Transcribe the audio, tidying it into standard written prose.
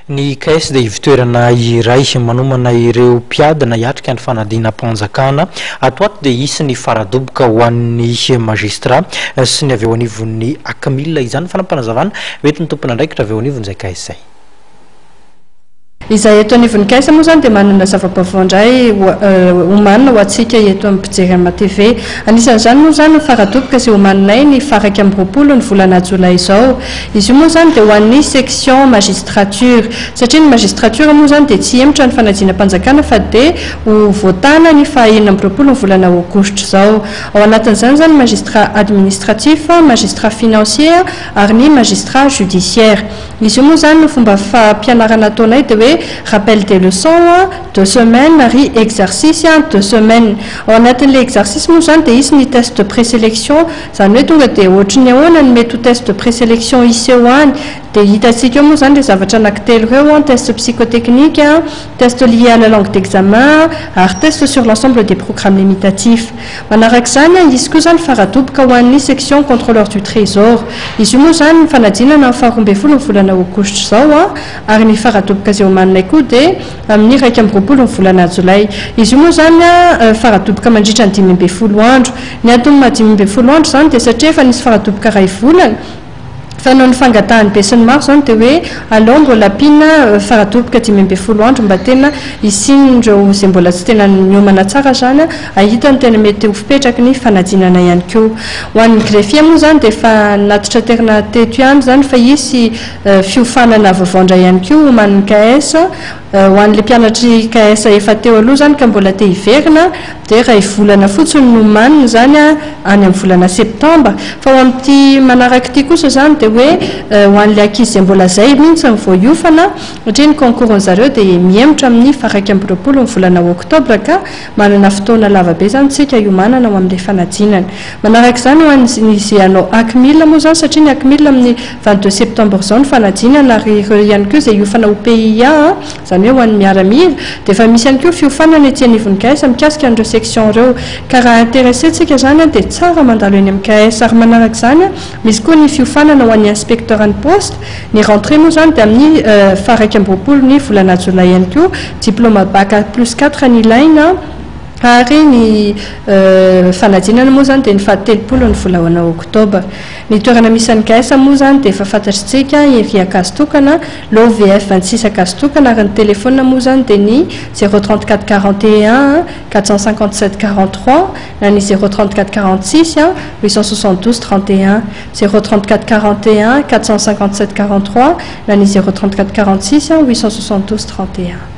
Ny KS dia ivitoerana iray manomana ireo mpiadana hiatrika ny fanadinam-panjakana ato ato dia isan'ny faradoboka ho an'ny magistrat sy ny avy eo anivon'ny Akamila izany fanampanazavana hoentin'ny tompon'andraikitra avy eo anivon'izay KS zay. Izay eto anivon'ny KS moa zany dia manana zava-baovao indray omanina ho antsika eto amin'ny mpijerama TV. Anisan'izany moa zany faradoboka izay omaninay ny faraka amby roapolo ny volana jolay izao. Izy io moa zany dia ho an'ny section magistrature satria ny magistrature moa zany dia tsy emotra ny fanadinam-panjakana fa dia ho voatana ny fahaenina amby roapolo ny volana aogositra izao. Ao anatin'izany zany magistrat administratif, magistrat financier ary ny magistrat judiciaire. Izy io moa zany no fomba fampianarana ataonay dia hoe rappel des leçons 2 semaines ary exercice 2 semaines. Ao anatin'ilay exercice moa zany dia isy ny test de présélection zany hoe tonga dia ohatrany ahoana ny mety ho test de présélection iseho any dia hitantsika eo moa zany ilay zavatra anankitelo ireo test psychotechnique, test lié à la langue d'examen ary test sur l'ensemble des programmes limitatifs. Manaraka izany izy koa zany faradoboka ho an'ny section contrôleur du trésor. Izy io moa zany ny fanadinana amin'ny faharoa ambin'ny folo ny volana aogositra izao ary ny faradoboka izay omaninay koa dia amin'ny iraika amby roapolo ny volana jolay. Izy io moa zany faradoboka mandritra ny 5 ambin'ny folo andro. Ny antony maha 5 ambin'ny folo andro zany dia satria efa nisy faradoboka iray volana fa noho ny fangatahany be sy ny maro zany dia hoe aleo mbola ampiana faradoboka 5 ambin'ny folo andro mba tena isinindreo izay mbola tsy tena niomana tsara zany ahitany tena mety ho fipetraky ny fanadinana ihany koa. Ho an'ny greffier moa zany dia efa natitra terina teto ihany zany fa hisy fiofanana vaovao ihany koa homan'ny KS ho an'ilay mpianatry KS efa teo aloha zany ka mbola te hiverina dia iray volana fotsiny no manina zany any amin'ny volana septambra. Fa ho amin'ity manaraka ity kosa zany dia hoe ho an'ilay ankizy izay mbola zay mihitsy ny voaiofana satria ny concours zareo dia miemotra amin'ny faraka amby roapolo ny volana oktobra ka manana fotoana lavabe zany tsika iomanana ho amin'ilay fanadinana. Manaraka izany ho an'izy anao Akamila moa zany satria ny Akamila amin'ny 22 septembre izao ny fanadinana ary ireo ihany koa izay iofana ho PIA zany hoe ho an'ny miaramila dia efa misy ihany koa fiofanana ety anivon'ny KS mikasika an'ireo section ireo ka raha intéressé tsika zany dia tsara mandalo eny amin'ny KS. Ary manaraka izany misy koa ny fiofanana ho an'ny inspecteur en poste. Ny rentrée moa zany dia amin'ny faraka amby roapolo ny volana jolay ihany koa diplôme bac +4 ny ilaina ary ny fanadinana moa zany dia ny fahatelopolo ny volana oktobra. Ny toerana misy an'ny KS moa zany dia efa fantatritsika ery Akazitokana l'OVF 26 Akazitokana ary ny telefona moa zany dia ny 034 41 457 43 na ny 034 46 872 31 034 41 457 43 na ny 034 46 872 31.